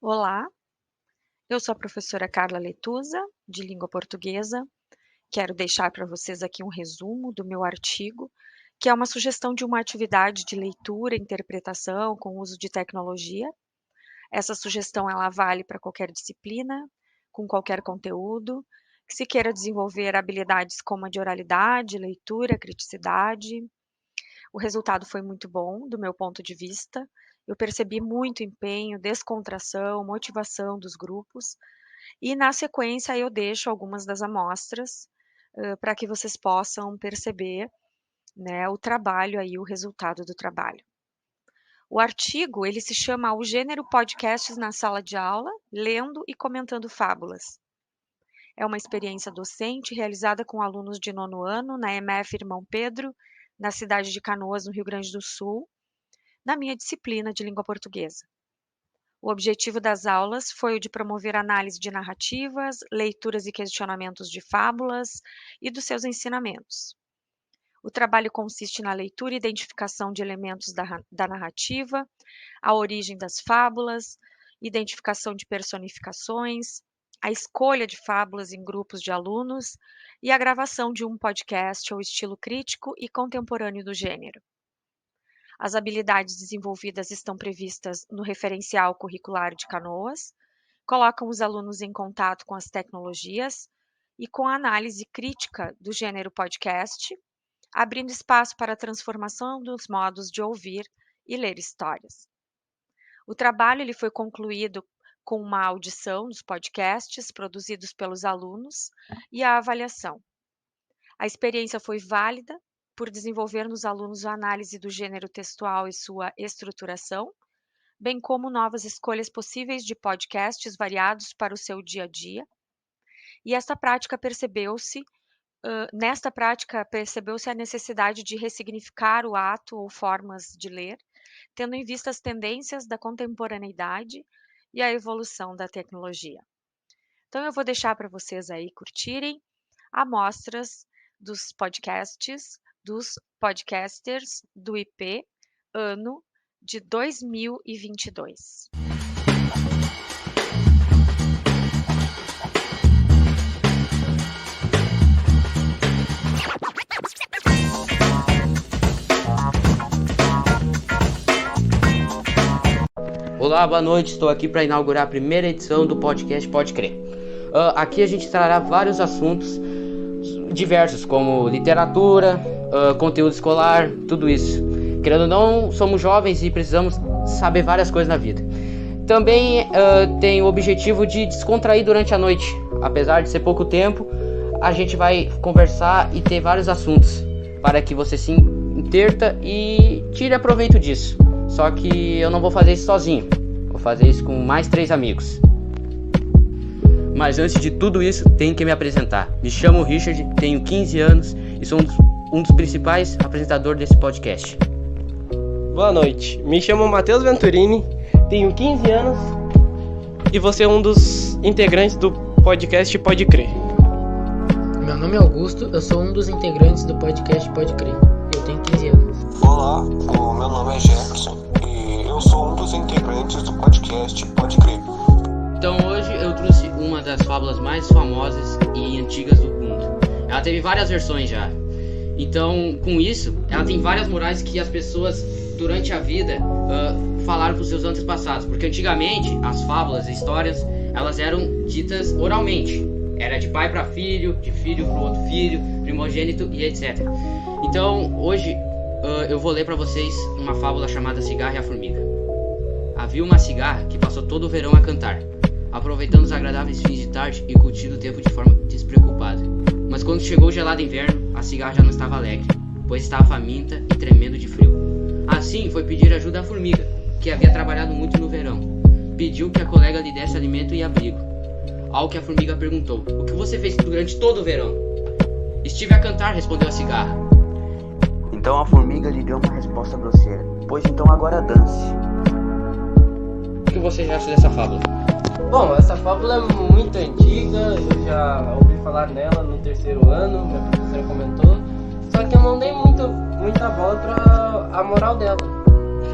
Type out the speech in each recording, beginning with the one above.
Olá, eu sou a professora Carla Letusa, de língua portuguesa. Quero deixar para vocês aqui um resumo do meu artigo, que é uma sugestão de uma atividade de leitura e interpretação com uso de tecnologia. Essa sugestão ela vale para qualquer disciplina, com qualquer conteúdo, que se queira desenvolver habilidades como a de oralidade, leitura, criticidade. O resultado foi muito bom, do meu ponto de vista. Eu percebi muito empenho, descontração, motivação dos grupos. E na sequência eu deixo algumas das amostras, para que vocês possam perceber, né, o trabalho aí, o resultado do trabalho. O artigo, ele se chama O Gênero Podcasts na Sala de Aula, Lendo e Comentando Fábulas. É uma experiência docente realizada com alunos de 9º ano na EMF Irmão Pedro, na cidade de Canoas, no Rio Grande do Sul, na minha disciplina de língua portuguesa. O objetivo das aulas foi o de promover análise de narrativas, leituras e questionamentos de fábulas e dos seus ensinamentos. O trabalho consiste na leitura e identificação de elementos da narrativa, a origem das fábulas, identificação de personificações, a escolha de fábulas em grupos de alunos e a gravação de um podcast ao estilo crítico e contemporâneo do gênero. As habilidades desenvolvidas estão previstas no referencial curricular de Canoas, colocam os alunos em contato com as tecnologias e com a análise crítica do gênero podcast, abrindo espaço para a transformação dos modos de ouvir e ler histórias. O trabalho ele foi concluído com uma audição dos podcasts produzidos pelos alunos e a avaliação. A experiência foi válida por desenvolver nos alunos a análise do gênero textual e sua estruturação, bem como novas escolhas possíveis de podcasts variados para o seu dia a dia. E nesta prática percebeu-se a necessidade de ressignificar o ato ou formas de ler, tendo em vista as tendências da contemporaneidade e a evolução da tecnologia. Então eu vou deixar para vocês aí curtirem amostras dos podcasts dos podcasters do IP ano de 2022. Olá, boa noite. Estou aqui para inaugurar a primeira edição do podcast Pode Crer. Aqui a gente trará vários assuntos diversos, como literatura, conteúdo escolar, tudo isso. Querendo ou não, somos jovens e precisamos saber várias coisas na vida. Também tem o objetivo de descontrair durante a noite. Apesar de ser pouco tempo, a gente vai conversar e ter vários assuntos para que você se interta e tire proveito disso. Só que eu não vou fazer isso sozinho, vou fazer isso com mais 3 amigos. Mas antes de tudo isso, tenho que me apresentar. Me chamo Richard, tenho 15 anos e sou um dos principais apresentadores desse podcast. Boa noite, me chamo Matheus Venturini, tenho 15 anos e vou ser um dos integrantes do podcast Pode Crer. Meu nome é Augusto, eu sou um dos integrantes do podcast Pode Crer. Eu tenho 15 anos. Olá, o meu nome é Jefferson e eu sou um dos integrantes do podcast Pode Crer. Então hoje eu trouxe uma das fábulas mais famosas e antigas do mundo. Ela teve várias versões já. Então, com isso, ela tem várias morais que as pessoas durante a vida falaram para os seus antepassados. Porque antigamente, as fábulas, as histórias, elas eram ditas oralmente. Era de pai para filho, de filho para outro filho, primogênito e etc. Então, hoje eu vou ler para vocês uma fábula chamada Cigarra e a Formiga. Havia uma cigarra que passou todo o verão a cantar, aproveitando os agradáveis fins de tarde e curtindo o tempo de forma despreocupada. Mas quando chegou o gelado inverno, a cigarra já não estava alegre, pois estava faminta e tremendo de frio. Assim foi pedir ajuda à formiga, que havia trabalhado muito no verão. Pediu que a colega lhe desse alimento e abrigo. Ao que a formiga perguntou: "O que você fez durante todo o verão?" "Estive a cantar", respondeu a cigarra. Então a formiga lhe deu uma resposta grosseira: "Pois então agora dance." O que você acha dessa fábula? Bom, essa fábula é muito antiga, eu já ouvi falar nela no 3º ano, minha professora comentou, só que eu não dei muita bola pra a moral dela.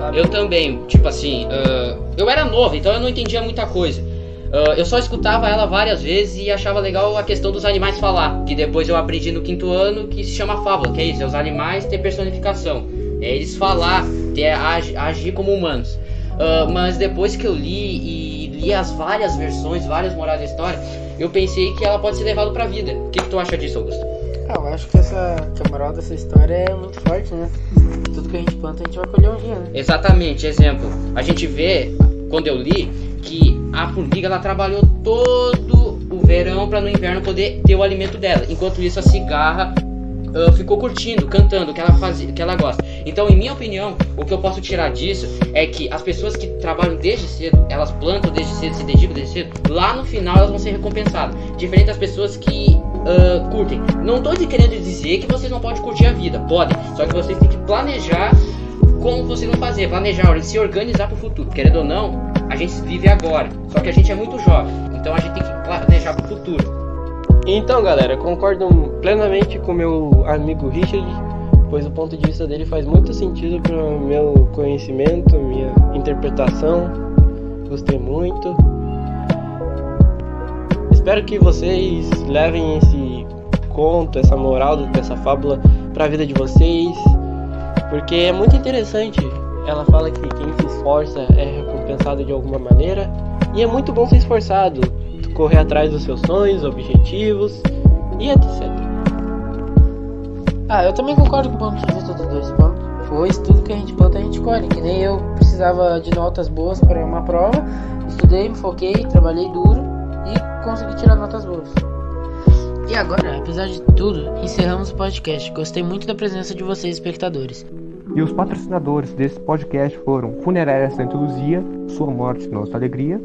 sabe? Eu também, tipo assim, eu era novo, então eu não entendia muita coisa. Eu só escutava ela várias vezes e achava legal a questão dos animais falar, que depois eu aprendi no 5º ano, que se chama fábula, que é isso, é os animais ter personificação, é eles falar, agir como humanos. Mas depois que eu li as várias versões, várias morais da história, eu pensei que ela pode ser levada pra vida. O que tu acha disso, Augusto? Eu acho que a moral dessa história é muito forte, né? Tudo que a gente planta, a gente vai colher um dia, né? Exatamente, exemplo. A gente vê, quando eu li, que a formiga ela trabalhou todo o verão para no inverno poder ter o alimento dela. Enquanto isso, a cigarra ficou curtindo, cantando o que ela fazia, o que ela gosta. Então, em minha opinião, o que eu posso tirar disso é que as pessoas que trabalham desde cedo, elas plantam desde cedo, se dedicam desde cedo, lá no final elas vão ser recompensadas. Diferente das pessoas que curtem. Não tô querendo dizer que vocês não podem curtir a vida, podem. Só que vocês têm que planejar como vocês vão fazer, planejar, se organizar para o futuro. Querendo ou não, a gente vive agora. Só que a gente é muito jovem, então a gente tem que planejar para o futuro. Então, galera, concordo plenamente com meu amigo Richard, pois o ponto de vista dele faz muito sentido para o meu conhecimento, minha interpretação. Gostei muito. Espero que vocês levem esse conto, essa moral dessa fábula para a vida de vocês, porque é muito interessante. Ela fala que quem se esforça é recompensado de alguma maneira, e é muito bom ser esforçado, correr atrás dos seus sonhos, objetivos e etc. Eu também concordo com o ponto de vista dos dois pontos. Pois tudo que a gente planta, a gente colhe. Que nem eu precisava de notas boas para uma prova, estudei, me foquei, trabalhei duro e consegui tirar notas boas. E agora, apesar de tudo, encerramos o podcast. Gostei muito da presença de vocês, espectadores. E os patrocinadores desse podcast foram Funerária Santa Luzia, Sua Morte, Nossa Alegria,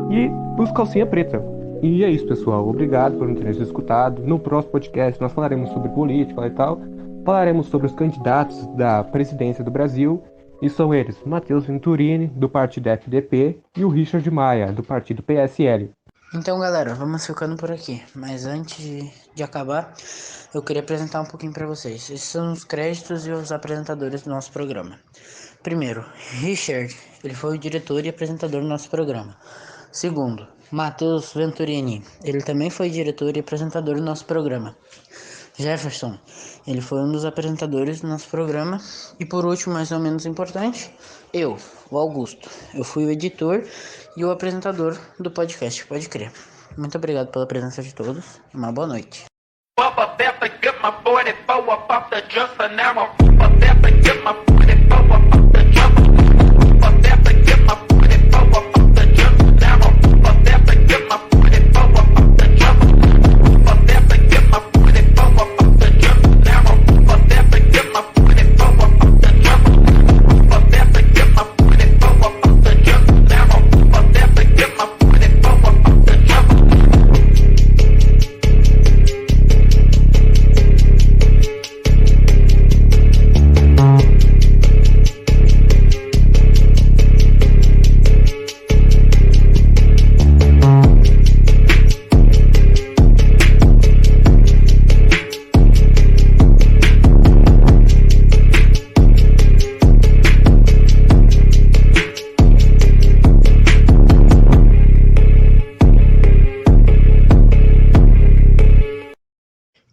e os Calcinha Preta. E é isso, pessoal. Obrigado por não terem nos escutado. No próximo podcast nós falaremos sobre política e tal. Falaremos sobre os candidatos da presidência do Brasil. E são eles Matheus Venturini, do partido FDP, e o Richard Maia, do partido PSL. Então, galera, vamos ficando por aqui. Mas antes de acabar, eu queria apresentar um pouquinho para vocês. Esses são os créditos e os apresentadores do nosso programa. Primeiro, Richard. Ele foi o diretor e apresentador do nosso programa. Segundo, Matheus Venturini. Ele também foi diretor e apresentador do nosso programa. Jefferson. Ele foi um dos apresentadores do nosso programa. E por último, mais ou menos importante, eu, o Augusto. Eu fui o editor e o apresentador do podcast, pode crer. Muito obrigado pela presença de todos. Uma boa noite.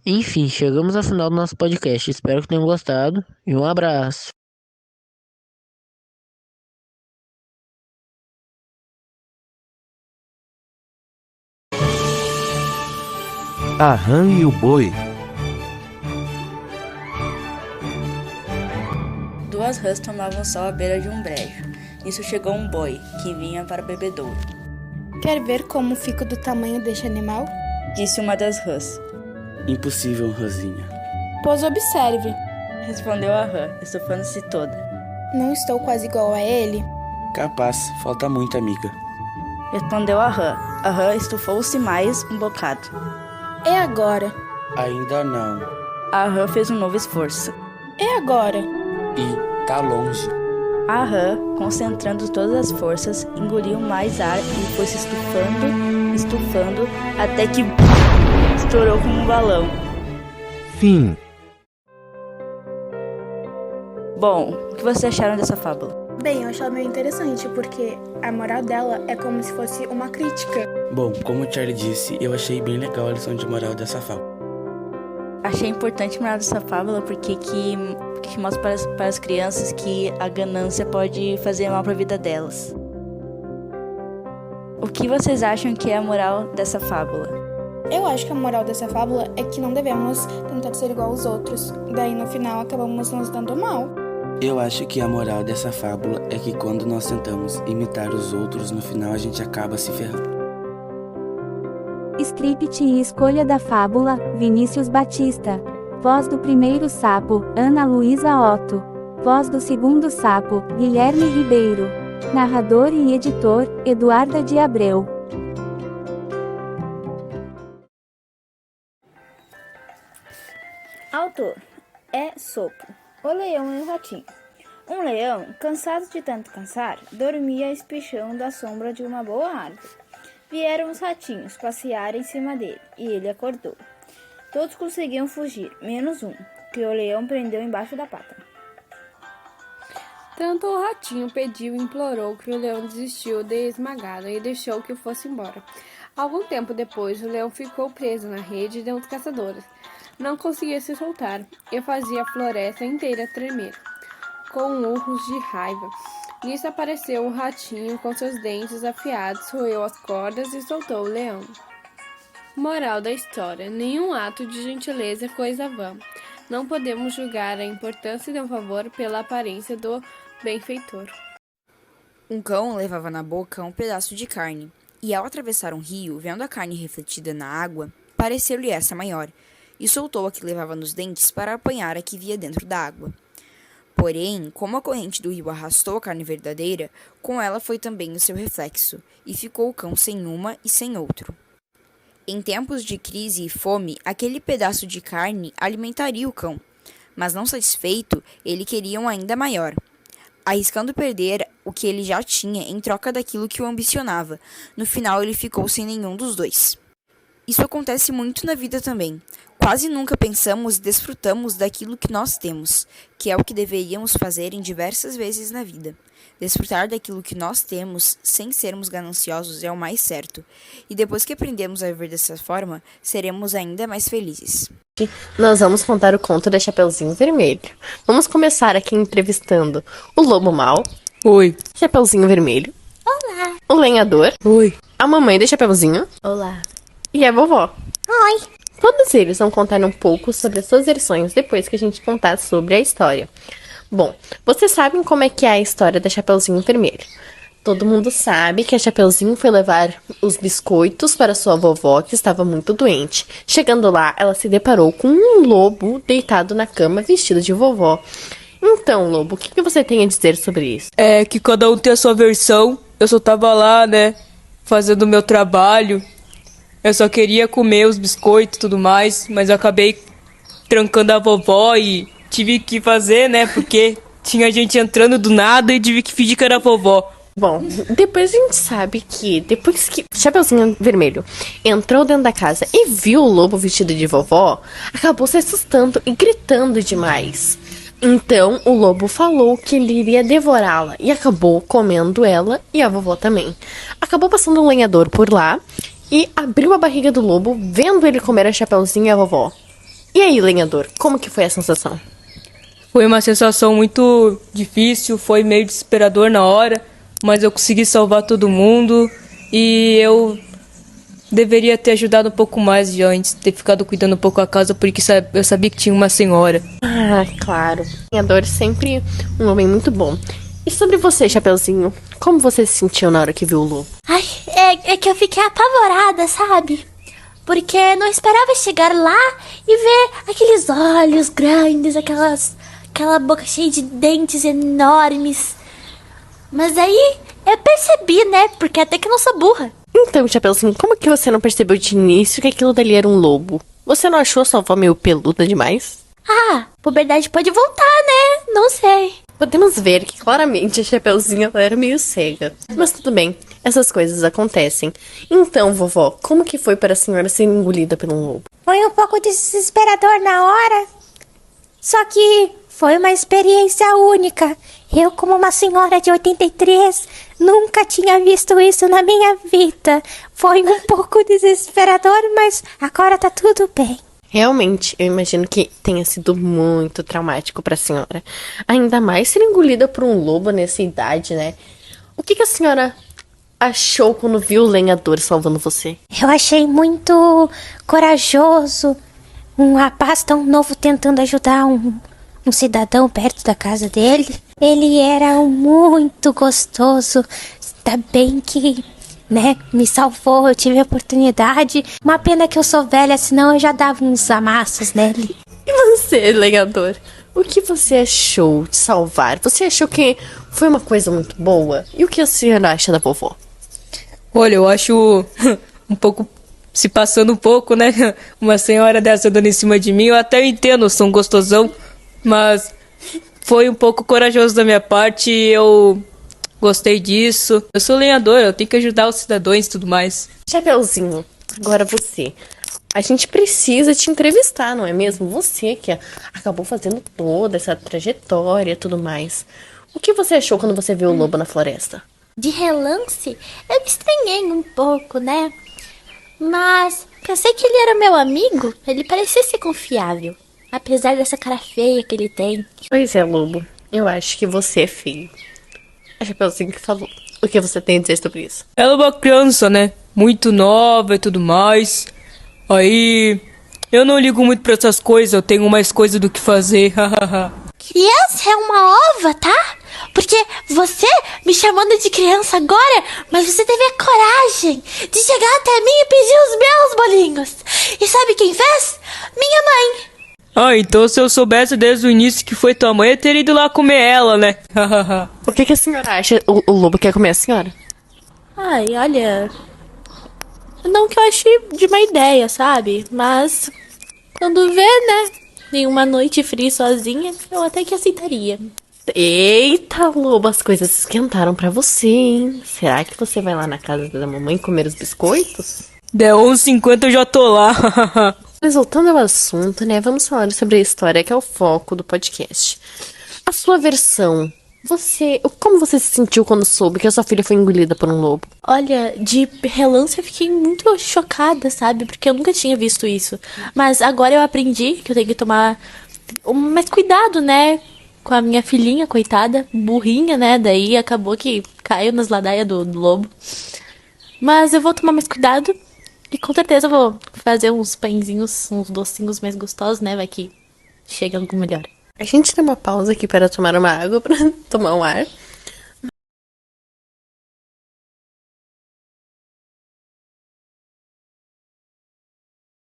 Enfim, chegamos ao final do nosso podcast. Espero que tenham gostado e um abraço. A rã e o boi. Duas rãs tomavam sol à beira de um brejo. Nisso chegou um boi, que vinha para o bebedouro. Quer ver como fico do tamanho deste animal? Disse uma das rãs. Impossível, rãzinha. Pois observe. Respondeu a rã, estufando-se toda. Não estou quase igual a ele? Capaz, falta muito, amiga. Respondeu a rã. A rã estufou-se mais um bocado. E agora? Ainda não. A rã fez um novo esforço. E agora? E tá longe. A rã, concentrando todas as forças, engoliu mais ar e foi se estufando, até que estourou como um balão. Fim. Bom, o que vocês acharam dessa fábula? Bem, eu acho ela meio interessante, porque a moral dela é como se fosse uma crítica. Bom, como o Charlie disse, eu achei bem legal a lição de moral dessa fábula. Achei importante a moral dessa fábula porque que mostra para as crianças que a ganância pode fazer mal para a vida delas. O que vocês acham que é a moral dessa fábula? Eu acho que a moral dessa fábula é que não devemos tentar ser igual aos outros. Daí no final acabamos nos dando mal. Eu acho que a moral dessa fábula é que quando nós tentamos imitar os outros, no final a gente acaba se ferrando. Script e escolha da fábula, Vinícius Batista. Voz do primeiro sapo, Ana Luísa Otto. Voz do segundo sapo, Guilherme Ribeiro. Narrador e editor, Eduarda de Abreu. Autor: Sopo, o leão e o ratinho. Um leão, cansado de tanto cansar, dormia espichando à sombra de uma boa árvore. Vieram os ratinhos passear em cima dele, e ele acordou. Todos conseguiam fugir, menos um, que o leão prendeu embaixo da pata. Tanto o ratinho pediu e implorou que o leão desistiu de esmagá-lo e deixou que fosse embora. Algum tempo depois, o leão ficou preso na rede de uns caçadores. Não conseguia se soltar e fazia a floresta inteira tremer, com urros de raiva. Nisso apareceu o ratinho com seus dentes afiados, roeu as cordas e soltou o leão. Moral da história: nenhum ato de gentileza é coisa vã. Não podemos julgar a importância de um favor pela aparência do benfeitor. Um cão levava na boca um pedaço de carne, e ao atravessar um rio, vendo a carne refletida na água, pareceu-lhe essa maior, e soltou a que levava nos dentes para apanhar a que via dentro da água. Porém, como a corrente do rio arrastou a carne verdadeira, com ela foi também o seu reflexo, e ficou o cão sem uma e sem outro. Em tempos de crise e fome, aquele pedaço de carne alimentaria o cão, mas não satisfeito, ele queria um ainda maior, arriscando perder o que ele já tinha em troca daquilo que o ambicionava. No final, ele ficou sem nenhum dos dois. Isso acontece muito na vida também. Quase nunca pensamos e desfrutamos daquilo que nós temos, que é o que deveríamos fazer em diversas vezes na vida. Desfrutar daquilo que nós temos, sem sermos gananciosos, é o mais certo. E depois que aprendemos a viver dessa forma, seremos ainda mais felizes. Nós vamos contar o conto da Chapeuzinho Vermelho. Vamos começar aqui entrevistando o Lobo Mau. Oi. Chapeuzinho Vermelho. Olá. O Lenhador. Oi. A mamãe da Chapeuzinho. Olá. E a vovó. Oi. Todos eles vão contar um pouco sobre as suas versões depois que a gente contar sobre a história. Bom, vocês sabem como é que é a história da Chapeuzinho Vermelho. Todo mundo sabe que a Chapeuzinho foi levar os biscoitos para sua vovó, que estava muito doente. Chegando lá, ela se deparou com um lobo deitado na cama, vestido de vovó. Então, Lobo, o que você tem a dizer sobre isso? É que cada um tem a sua versão. Eu só tava lá, né, fazendo o meu trabalho. Eu só queria comer os biscoitos e tudo mais, mas eu acabei trancando a vovó e tive que fazer, né, porque tinha gente entrando do nada e tive que fingir que era a vovó. Bom, depois a gente sabe que depois que Chapeuzinho Vermelho entrou dentro da casa e viu o lobo vestido de vovó, acabou se assustando e gritando demais. Então o lobo falou que ele iria devorá-la e acabou comendo ela e a vovó também. Acabou passando um lenhador por lá e abriu a barriga do lobo, vendo ele comer a Chapeuzinho e a vovó. E aí, lenhador, como que foi a sensação? Foi uma sensação muito difícil, foi meio desesperador na hora, mas eu consegui salvar todo mundo e eu deveria ter ajudado um pouco mais de antes, ter ficado cuidando um pouco da casa, porque eu sabia que tinha uma senhora. Ah, claro. Lenhador sempre um homem muito bom. E sobre você, Chapeuzinho, como você se sentiu na hora que viu o lobo? Ai, é que eu fiquei apavorada, sabe? Porque não esperava chegar lá e ver aqueles olhos grandes, aquela boca cheia de dentes enormes. Mas aí eu percebi, né? Porque até que eu não sou burra. Então, Chapeuzinho, como que você não percebeu de início que aquilo dali era um lobo? Você não achou sua avó meio peluda demais? Ah, puberdade pode voltar, né? Não sei. Podemos ver que claramente a Chapeuzinho ela era meio cega. Mas tudo bem, essas coisas acontecem. Então, vovó, como que foi para a senhora ser engolida por um lobo? Foi um pouco desesperador na hora. Só que Foi uma experiência única. Eu, como uma senhora de 83, nunca tinha visto isso na minha vida. Foi um pouco desesperador, mas agora tá tudo bem. Realmente, eu imagino que tenha sido muito traumático pra senhora. Ainda mais ser engolida por um lobo nessa idade, né? O que a senhora achou quando viu o lenhador salvando você? Eu achei muito corajoso. Um rapaz tão novo tentando ajudar um cidadão perto da casa dele. Ele era muito gostoso. Ainda bem que, me salvou. Eu tive a oportunidade. Uma pena que eu sou velha, senão eu já dava uns amassos nele. E você, lenhador? O que você achou de salvar? Você achou que foi uma coisa muito boa? E o que a senhora acha da vovó? Olha, eu acho um pouco... Se passando um pouco, né? Uma senhora dessa dando em cima de mim. Eu até entendo, eu sou um gostosão. Mas foi um pouco corajoso da minha parte e eu gostei disso. Eu sou lenhador, eu tenho que ajudar os cidadãos e tudo mais. Chapeuzinho, agora você. A gente precisa te entrevistar, não é mesmo? Você que acabou fazendo toda essa trajetória e tudo mais. O que você achou quando você viu o lobo na floresta? De relance, eu me estranhei um pouco, né? Mas pensei que ele era meu amigo. Ele parecia ser confiável, apesar dessa cara feia que ele tem. Pois é, lobo. Eu acho que você é feio. A Chapeuzinho que falou. O que você tem a dizer sobre isso? Ela é uma criança, né? Muito nova e tudo mais. Aí, eu não ligo muito pra essas coisas. Eu tenho mais coisa do que fazer. Criança é uma ova, tá? Porque você me chamando de criança agora, mas você teve a coragem de chegar até mim e pedir os meus bolinhos. E sabe quem fez? Minha mãe. Ah, então se eu soubesse desde o início que foi tua mãe, eu teria ido lá comer ela, né? O que a senhora acha? O lobo quer comer a senhora? Ai, olha... Não que eu ache de uma ideia, sabe? Mas quando vê, né? Em uma noite fria sozinha, eu até que aceitaria. Eita, lobo, as coisas esquentaram pra você, hein? Será que você vai lá na casa da mamãe comer os biscoitos? Der 11h50 eu já tô lá. Mas voltando ao assunto, né? Vamos falar sobre a história que é o foco do podcast. A sua versão. Como você se sentiu quando soube que a sua filha foi engolida por um lobo? Olha, de relance eu fiquei muito chocada, sabe? Porque eu nunca tinha visto isso. Mas agora eu aprendi que eu tenho que tomar mais cuidado, né? Com a minha filhinha, coitada, burrinha, né? Daí acabou que caiu nas ladaias do lobo. Mas eu vou tomar mais cuidado. E com certeza eu vou fazer uns pãezinhos, uns docinhos mais gostosos, né? Vai que chega algo melhor. A gente tem uma pausa aqui para tomar uma água, para tomar um ar.